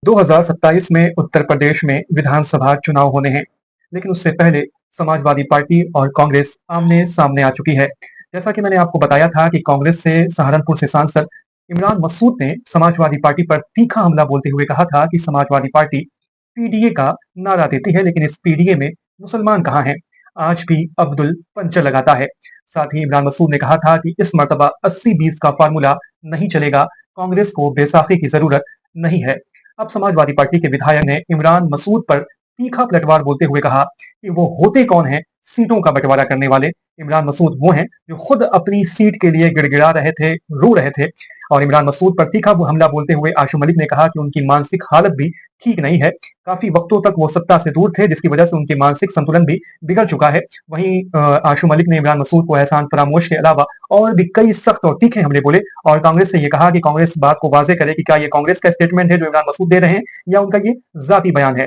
2027 में उत्तर प्रदेश में विधानसभा चुनाव होने हैं, लेकिन उससे पहले समाजवादी पार्टी और कांग्रेस आमने-सामने आ चुकी है। जैसा कि मैंने आपको बताया था कि कांग्रेस से सहारनपुर से सांसद इमरान मसूद ने समाजवादी पार्टी पर तीखा हमला बोलते हुए कहा था कि समाजवादी पार्टी पीडीए का नारा देती है, लेकिन इस पीडीए में मुसलमान कहाँ हैं? आज भी अब्दुल पंचर लगाता है। साथ ही इमरान मसूद ने कहा था कि इस मर्तबा 80-20 का फार्मूला नहीं चलेगा, कांग्रेस को बैसाखी की जरूरत नहीं है। अब समाजवादी पार्टी के विधायक ने इमरान मसूद पर तीखा पलटवार बोलते हुए कहा कि वो होते कौन हैं सीटों का बंटवारा करने वाले। इमरान मसूद वो हैं जो खुद अपनी सीट के लिए गिड़गिड़ा रहे थे, रो रहे थे। और इमरान मसूद पर तीखा हमला बोलते हुए आशु मलिक ने कहा कि उनकी मानसिक हालत भी ठीक नहीं है। काफी वक्तों तक वो सत्ता से दूर थे, जिसकी वजह से उनके मानसिक संतुलन भी बिगड़ चुका है। वहीं आशु मलिक ने इमरान मसूद को एहसान फरामोश के अलावा और भी कई सख्त और तीखे हमले बोले और कांग्रेस से ये कहा कि कांग्रेस बात को वाजे करे कि क्या ये कांग्रेस का स्टेटमेंट है जो इमरान मसूद दे रहे हैं या उनका ये जाती बयान है।